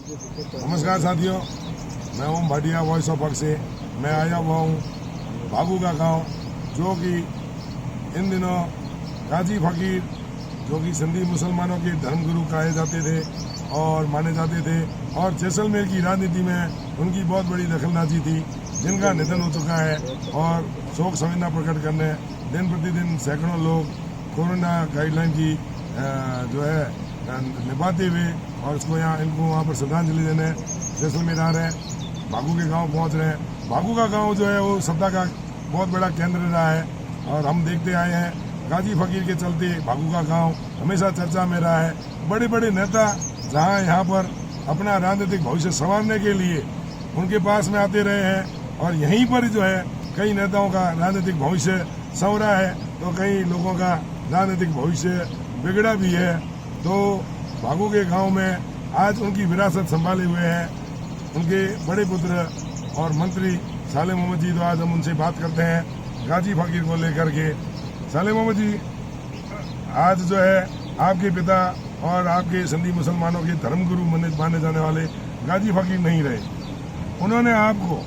नमस्कार साथियों, मैं ओम भाटिया वॉइस ऑफ हक से। मैं आया हुआ हूँ भागू का गांव, जो कि इन दिनों गाजी फकीर, जो कि सिंधी मुसलमानों के धर्मगुरु कहे जाते थे और माने जाते थे, और जैसलमेर की राजनीति में उनकी बहुत बड़ी दखलंदाजी थी, जिनका निधन हो चुका है। और शोक संवेदना प्रकट करने दिन प्रतिदिन सैकड़ों लोग कोरोना गाइडलाइन की जो है निभाते हुए और इसको इनको वहाँ पर श्रद्धांजलि देने जैसलमेर आ रहे हैं, भागू के गांव पहुँच रहे हैं। भागू का गांव जो है वो सत्ता का बहुत बड़ा केंद्र रहा है, और हम देखते आए हैं गाजी फकीर के चलते भागू का गांव हमेशा चर्चा में रहा है। बड़े बड़े नेता जहां यहाँ पर अपना राजनीतिक भविष्य संवारने के लिए उनके पास में आते रहे हैं, और यहीं पर जो है कई नेताओं का राजनीतिक भविष्य संवरा है, तो कई लोगों का राजनीतिक भविष्य बिगड़ा भी है। तो भागू के गांव में आज उनकी विरासत संभाले हुए हैं उनके बड़े पुत्र और मंत्री साले मोहम्मद जी। तो आज हम उनसे बात करते हैं गाजी फकीर को लेकर के। साले मोहम्मद जी, आज जो है आपके पिता और आपके सिंधी मुसलमानों के धर्मगुरु माने जाने वाले गाजी फकीर नहीं रहे। उन्होंने आपको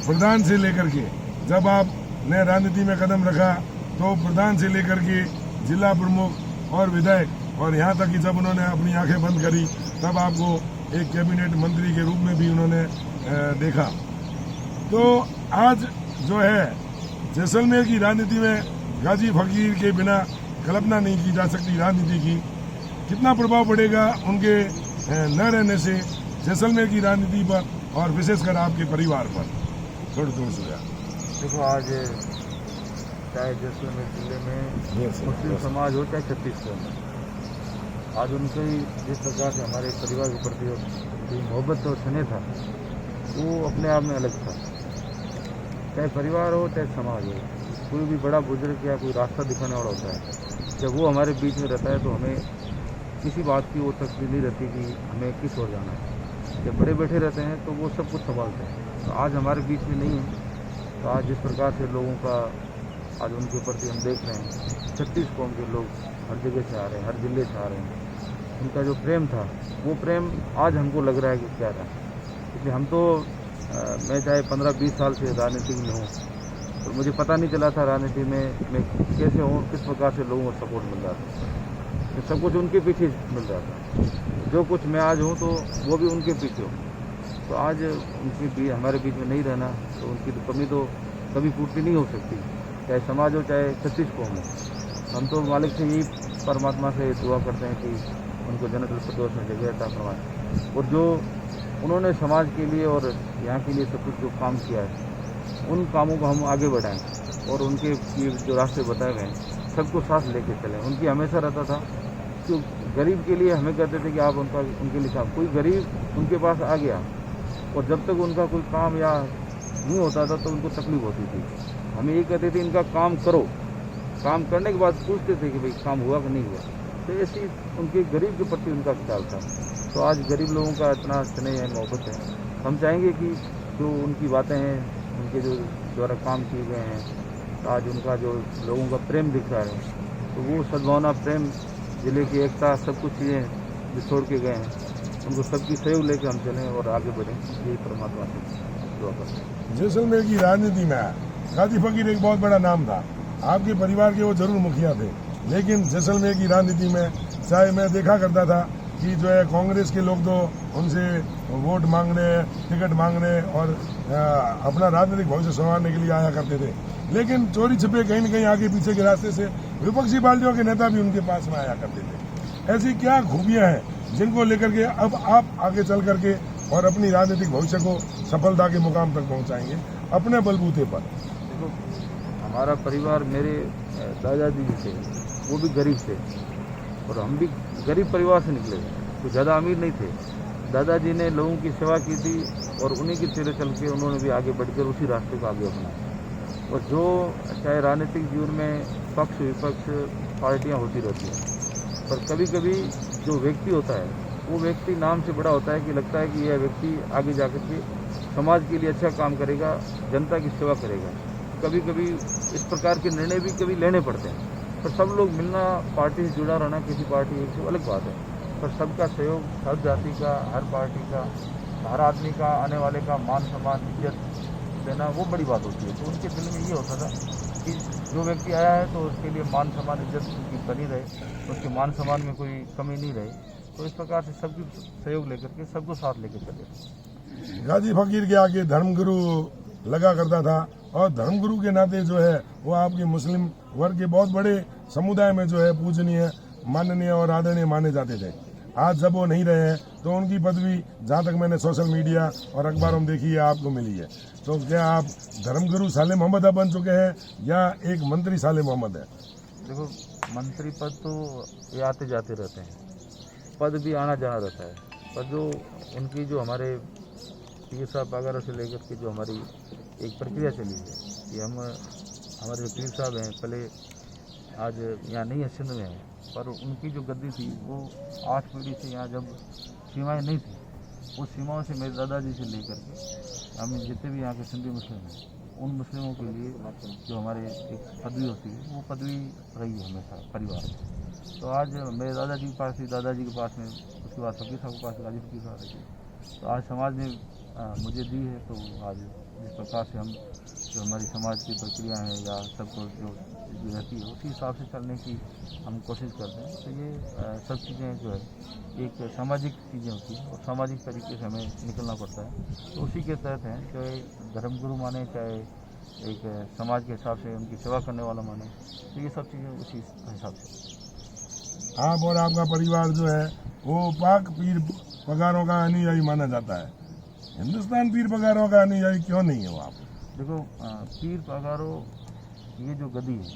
प्रधान से लेकर के, जब आपने राजनीति में कदम रखा तो प्रधान से लेकर के जिला प्रमुख और विधायक, और यहाँ तक कि जब उन्होंने अपनी आंखें बंद करी तब आपको एक कैबिनेट मंत्री के रूप में भी उन्होंने देखा। तो आज जो है जैसलमेर की राजनीति में गाजी फकीर के बिना कल्पना नहीं की जा सकती राजनीति की। कितना प्रभाव पड़ेगा उनके न रहने से जैसलमेर की राजनीति पर, और विशेषकर आपके परिवार पर? थोड़ी देखो, आज चाहे जैसलमेर जिले में मुस्लिम समाज हो चाहे छत्तीसगढ़ में, आज उनके जिस प्रकार से हमारे परिवार के प्रति मोहब्बत और स्नेह था, वो अपने आप में अलग था। चाहे परिवार हो चाहे समाज हो, कोई भी बड़ा बुजुर्ग या कोई रास्ता दिखाने वाला होता है, जब वो हमारे बीच में रहता है तो हमें किसी बात की वो तकलीफ नहीं रहती कि हमें किस ओर जाना है। जब बड़े बैठे रहते हैं तो वो सब कुछ संभालते हैं। तो आज हमारे बीच में नहीं है, तो आज जिस प्रकार से लोगों का आज उनके प्रति हम देख रहे हैं, 36 कौम के लोग हर जगह से आ रहे हैं, हर जिले से आ रहे हैं। उनका जो प्रेम था वो प्रेम आज हमको लग रहा है कि क्या था। क्योंकि हम तो मैं चाहे 15-20 साल से राजनीति में हूँ, तो मुझे पता नहीं चला था राजनीति में मैं कैसे हूँ, किस प्रकार से लोगों को सपोर्ट मिल रहा था। तो सब कुछ उनके पीछे मिल रहा था। जो कुछ मैं आज हूँ तो वो भी उनके पीछे हूँ। तो आज उनकी हमारे बीच में नहीं रहना, तो उनकी तो कमी तो कभी पूर्ति नहीं हो सकती, चाहे समाज हो चाहे 36 कौम हो। हम तो मालिक से यही परमात्मा से दुआ करते हैं कि उनको जन्नतुल फिरदौस में जगह अता फरमाए, और जो उन्होंने समाज के लिए और यहाँ के लिए सब कुछ जो काम किया है, उन कामों को हम आगे बढ़ाएं, और उनके ये जो रास्ते बताए गए हैं सबको साथ लेके चलें। उनकी हमेशा रहता था कि गरीब के लिए हमें कहते थे कि आप उनके लिए काम, कोई गरीब उनके पास आ गया और जब तक उनका कोई काम या नहीं होता था तो उनको तकलीफ होती थी। हमें ये कहते थे इनका काम करो, काम करने के बाद पूछते थे कि भाई काम हुआ कि नहीं हुआ। तो ऐसी उनके गरीब के प्रति उनका ख्याल था। तो आज गरीब लोगों का इतना स्नेह है, मोहब्बत है। हम चाहेंगे कि जो उनकी बातें हैं, उनके जो द्वारा काम किए गए हैं, तो आज उनका जो लोगों का प्रेम दिख रहा है, तो वो सद्भावना, प्रेम, जिले की एकता, सब कुछ चीज़ें जो छोड़ के गए हैं, उनको सबकी सहयोग लेकर हम चलें और आगे बढ़ें। यही परमात्मा से दुआ करते हैं। जैसलमेर की राजनीति में गाजी फकीर एक बहुत बड़ा नाम था। आपके परिवार के वो जरूर मुखिया थे, लेकिन जैसलमेर की राजनीति में चाहे मैं देखा करता था कि जो है कांग्रेस के लोग तो उनसे वोट मांगने, टिकट मांगने और अपना राजनीतिक भविष्य संवारने के लिए आया करते थे, लेकिन चोरी छिपे कहीं न कहीं आगे पीछे के रास्ते से विपक्षी पार्टियों के नेता भी उनके पास में आया करते थे। ऐसी क्या खूबियां हैं जिनको लेकर के अब आप आगे चल करके और अपनी राजनीतिक भविष्य को सफलता के मुकाम तक पहुंचाएंगे अपने बलबूते पर? देखो, हमारा परिवार, मेरे दादाजी जी थे, वो भी गरीब थे, और हम भी गरीब परिवार से निकले, तो ज़्यादा अमीर नहीं थे। दादाजी ने लोगों की सेवा की थी, और उन्हीं की तेरे चल के उन्होंने भी आगे बढ़कर उसी रास्ते को आगे अपनाया। और जो चाहे राजनीतिक जीवन में पक्ष विपक्ष पार्टियां होती रहती हैं, पर कभी कभी जो व्यक्ति होता है वो व्यक्ति नाम से बड़ा होता है कि लगता है कि यह व्यक्ति आगे जाकर के समाज के लिए अच्छा काम करेगा, जनता की सेवा करेगा। कभी कभी इस प्रकार के निर्णय भी कभी लेने पड़ते हैं, पर सब लोग मिलना, पार्टी से जुड़ा रहना, किसी पार्टी एक से अलग बात है। पर सबका सहयोग, हर जाति का, हर पार्टी का, हर आदमी का, आने वाले का मान सम्मान इज्जत देना वो बड़ी बात होती है। तो उनके दिल में ये होता था कि जो व्यक्ति आया है तो उसके लिए मान सम्मान इज्जत की बनी रहे, उसके मान सम्मान में कोई कमी नहीं रहे। तो इस प्रकार से सबकी सहयोग लेकर के सबको साथ लेकर चले। गाजी फकीर के आगे धर्मगुरु लगा करता था और धर्मगुरु के नाते जो है वो आपके मुस्लिम वर्ग के बहुत बड़े समुदाय में जो है पूजनीय, माननीय और आदरणीय माने जाते थे। आज जब वो नहीं रहे हैं तो उनकी पदवी, जहाँ तक मैंने सोशल मीडिया और अखबारों में देखी है, आपको मिली है। तो क्या आप धर्मगुरु साले मोहम्मद अब बन चुके हैं या एक मंत्री साले मोहम्मद है? देखो, मंत्री पद तो ये आते जाते रहते हैं, पद भी आना जाना रहता है, पर जो इनकी जो हमारे पीर साहब वगैरह से लेकर के जो हमारी एक प्रक्रिया चली है कि हमारे जो पीर साहब हैं, पहले आज यहाँ नहीं है, सिंध में है, पर उनकी जो गद्दी थी वो 8 पीढ़ी से यहाँ जब सीमाएं नहीं थी, उस सीमाओं से मेरे दादाजी से लेकर के हम जितने भी यहाँ के सिंधी मुस्लिम हैं, उन मुस्लिमों के लिए जो हमारे एक पदवी होती है वो पदवी रही है हमेशा परिवार में। तो आज मेरे दादाजी के पास ही, दादाजी के पास में, उसके बाद फकीर साहब के पास गाजी फकीर साहब रही। तो आज समाज ने मुझे दी है, तो आज जिस प्रकार से हम जो हमारी समाज की प्रक्रिया है या सबको जो रहती है उसी हिसाब से चलने की हम कोशिश करते हैं। तो ये सब चीज़ें जो है एक सामाजिक चीज़ें होती हैं और सामाजिक तरीके से हमें निकलना पड़ता है। तो उसी के तहत हैं, चाहे धर्मगुरु माने, चाहे एक समाज के हिसाब से उनकी सेवा करने वाला माने, तो ये सब चीज़ें उसी हिसाब से। आप और आपका परिवार जो है वो पाक पीर पगारों का अनुयायी माना जाता है। हिंदुस्तान पीर पगारों का अनुयायी क्यों नहीं है वो आप? देखो, पीर पगारों ये जो गद्दी है,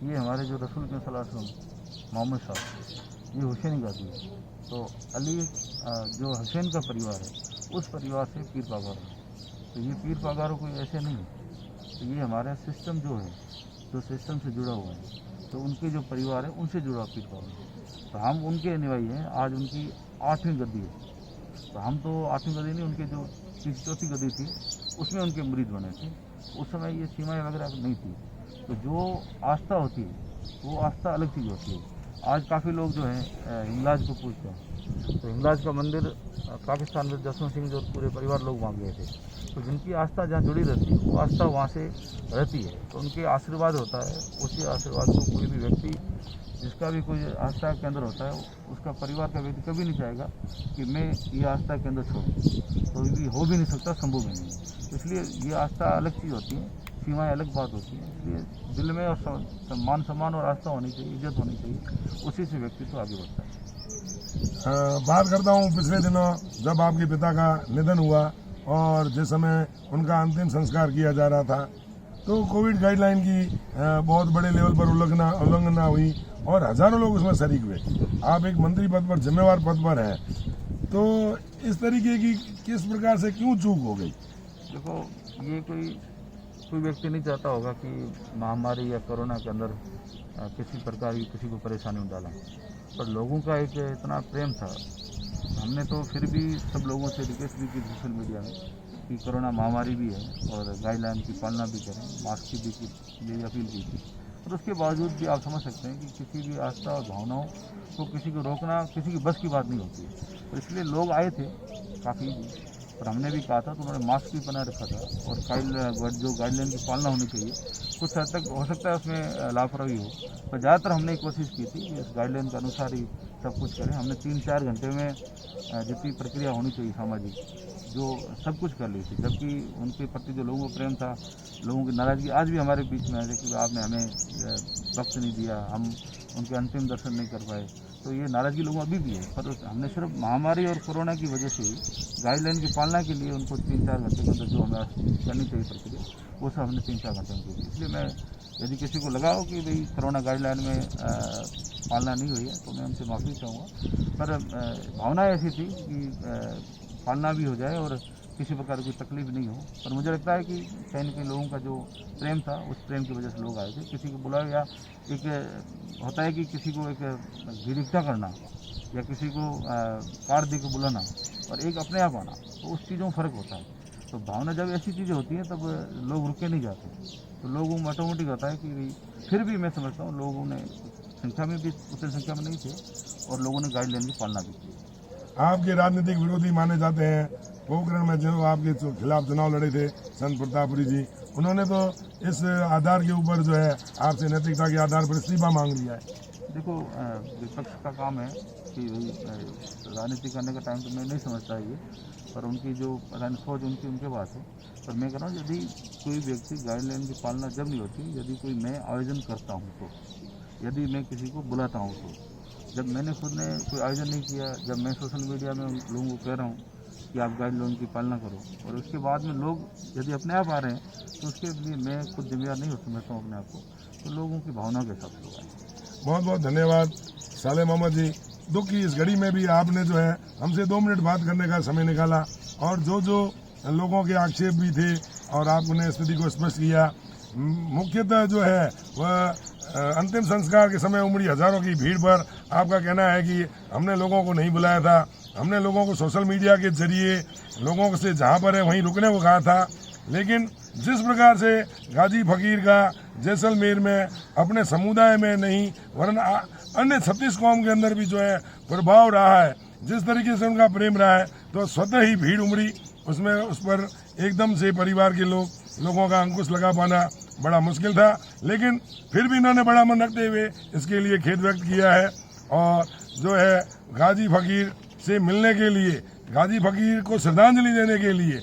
ये हमारे जो रसूल के सल्लल्लाहु अलैहि वसल्लम मोहम्मद साहब, ये हुसैनी गद्दी है। तो अली जो हुसैन का परिवार है, उस परिवार से पीर पगारों है। तो ये पीर पगारों कोई ऐसे नहीं है, तो ये हमारा सिस्टम जो है, जो सिस्टम से जुड़ा हुआ है, तो उनके जो परिवार है उनसे जुड़ा पीर पगारों है। तो हम उनके अनुयायी हैं। आज उनकी 8वीं गद्दी है, तो हम तो 8वीं गद्दी नहीं, उनके जो 4थी गद्दी थी उसमें उनके मुरीद बने थे। उस समय ये सीमाएं वगैरह नहीं थी। तो जो आस्था होती है वो आस्था अलग चीज़ होती है। आज काफ़ी लोग जो हैं हिंगलाज को पूजते हैं। तो हिंगलाज का मंदिर पाकिस्तान में जसवंत सिंह जो पूरे परिवार लोग वहाँ गए थे। तो जिनकी आस्था जहाँ जुड़ी रहती है वो आस्था वहाँ से रहती है, तो उनके आशीर्वाद होता है। उसी आशीर्वाद को कोई भी व्यक्ति, जिसका भी कोई आस्था के अंदर होता है, उसका परिवार का व्यक्ति कभी नहीं चाहेगा कि मैं ये आस्था के अंदर छोड़ूँ। तो ये हो भी नहीं सकता, संभव भी नहीं। इसलिए ये आस्था अलग चीज़ होती है, सीमाएं अलग बात होती है। इसलिए दिल में और मान सम्मान और आस्था होनी चाहिए, इज्जत होनी चाहिए, उसी से व्यक्ति तो आगे बढ़ता है। बात करता हूँ पिछले दिनों जब आपके पिता का निधन हुआ और जिस समय उनका अंतिम संस्कार किया जा रहा था, तो कोविड गाइडलाइन की बहुत बड़े लेवल पर उल्लंघना हुई और हजारों लोग उसमें शरीक हुए। आप एक मंत्री पद पर, जिम्मेवार पद पर हैं, तो इस तरीके की किस प्रकार से क्यों चूक हो गई? देखो, ये कोई व्यक्ति नहीं चाहता होगा कि महामारी या कोरोना के अंदर किसी प्रकार की किसी को परेशानी में डाला, पर लोगों का एक इतना प्रेम था। हमने तो फिर भी सब लोगों से रिक्वेस्ट भी की सोशल मीडिया में कि कोरोना महामारी भी है और गाइडलाइन की पालना भी करें, मास्क की भी अपील की थी। और उसके बावजूद भी आप समझ सकते हैं कि किसी भी आस्था और भावनाओं को किसी को रोकना किसी की बस की बात नहीं होती है। तो इसलिए लोग आए थे काफ़ी, और हमने भी कहा था तो उन्होंने मास्क भी बना रखा था और जो गाइडलाइन की पालना होनी चाहिए, कुछ हद तक हो सकता है उसमें लापरवाही हो, पर ज़्यादातर हमने कोशिश की थी कि इस गाइडलाइन के अनुसार ही सब कुछ करें। हमने 3-4 घंटे में जितनी प्रक्रिया होनी चाहिए सामाजिक, जो सब कुछ कर ली थी। जबकि उनके प्रति जो लोगों को प्रेम था, लोगों की नाराज़गी आज भी हमारे बीच में है कि आपने हमें वक्त नहीं दिया, हम उनके अंतिम दर्शन नहीं कर पाए। तो ये नाराज़गी लोगों अभी भी है, पर हमने सिर्फ महामारी और कोरोना की वजह से ही गाइडलाइन की पालना के लिए उनको 3-4 घंटे के अंदर जो हमें करनी चाहिए प्रक्रिया, वो सब हमने 3-4 घंटे में की। इसलिए मैं, यदि किसी को लगा हो कि भाई कोरोना गाइडलाइन में पालना नहीं हुई है, तो मैं उनसे माफ़ी चाहूँगा। पर भावना ऐसी थी कि पालना भी हो जाए और किसी प्रकार की तकलीफ नहीं हो। पर मुझे लगता है कि कहीं न कहीं लोगों का जो प्रेम था, उस प्रेम की वजह से लोग आए थे। किसी को बुलाओ, या एक होता है कि किसी को एक भिड़िकता करना या किसी को कार्ड दे के बुलाना और एक अपने आप आना, तो उस चीज़ों में फ़र्क होता है। तो भावना जब ऐसी चीज़ें होती हैं तब लोग रुके नहीं जाते, तो लोगों में ऑटोमेटिक होता है कि फिर भी मैं समझता हूँ लोगों ने संख्या में भी उतनी संख्या में नहीं थे, और लोगों ने गाइडलाइन की पालना भी की। आपके राजनीतिक विरोधी माने जाते हैं, पोखरण में जो आपके खिलाफ चुनाव लड़े थे संत प्रतापपुरी जी, उन्होंने तो इस आधार के ऊपर जो है आपसे नैतिकता के आधार पर इस्तीफा मांग लिया है। देखो विपक्ष का काम है कि भाई राजनीति करने का टाइम तो मैं नहीं समझता ये, पर उनकी जो सोच उनके पास है। पर मैं कह रहा हूँ यदि कोई व्यक्ति गाइडलाइन की पालना जब नहीं होती, यदि कोई मैं आयोजन करता हूँ तो, यदि मैं किसी को बुलाता हूँ तो, जब मैंने खुद ने कोई आयोजन नहीं किया, जब मैं सोशल मीडिया में लोगों को कह रहा हूँ कि आप गाइडलाइन की पालना करो, और उसके बाद में लोग यदि अपने आप आ रहे हैं तो उसके लिए मैं खुद जिम्मेदार नहीं हो समझता हूँ अपने आप को, तो लोगों की भावना के हिसाब से लोग आए। बहुत बहुत धन्यवाद साले मोहम्मद जी। दुख की इस घड़ी में भी आपने जो है हमसे 2 मिनट बात करने का समय निकाला, और जो लोगों के आक्षेप भी थे और आपने स्थिति को स्पष्ट किया। मुख्यतः जो है वह अंतिम संस्कार के समय उमड़ी हजारों की भीड़ पर आपका कहना है कि हमने लोगों को नहीं बुलाया था, हमने लोगों को सोशल मीडिया के जरिए लोगों से जहां पर है वहीं रुकने को कहा था। लेकिन जिस प्रकार से गाजी फकीर का जैसलमेर में अपने समुदाय में नहीं वरना अन्य 36 कौम के अंदर भी जो है प्रभाव रहा है, जिस तरीके से उनका प्रेम रहा है, तो स्वतः ही भीड़ उमड़ी, उसमें उस पर एकदम से परिवार के लोगों का अंकुश लगा पाना बड़ा मुश्किल था। लेकिन फिर भी इन्होंने बड़ा मन रखते हुए इसके लिए खेद व्यक्त किया है, और जो है गाजी फकीर से मिलने के लिए, गाजी फकीर को श्रद्धांजलि देने के लिए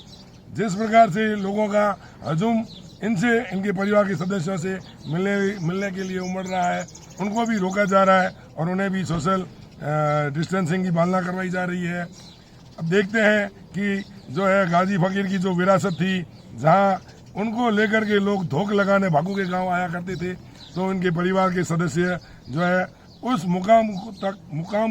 जिस प्रकार से लोगों का हजूम इनसे, इनके परिवार के सदस्यों से मिलने के लिए उमड़ रहा है, उनको भी रोका जा रहा है और उन्हें भी सोशल डिस्टेंसिंग की पालना करवाई जा रही है। अब देखते हैं कि जो है गाजी फकीर की जो विरासत थी, जहां उनको लेकर के लोग धोख लगाने भागू के गांव आया करते थे, तो इनके परिवार के सदस्य जो है उस मुकाम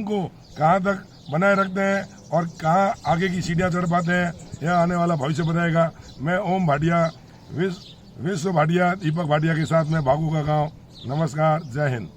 को कहां तक बनाए रखते हैं और कहां आगे की सीढ़ियां चढ़ पाते हैं, यह आने वाला भविष्य बताएगा। मैं ओम भाटिया, विश्व भाटिया, दीपक भाटिया के साथ में भागू का गाँव। नमस्कार, जय हिंद।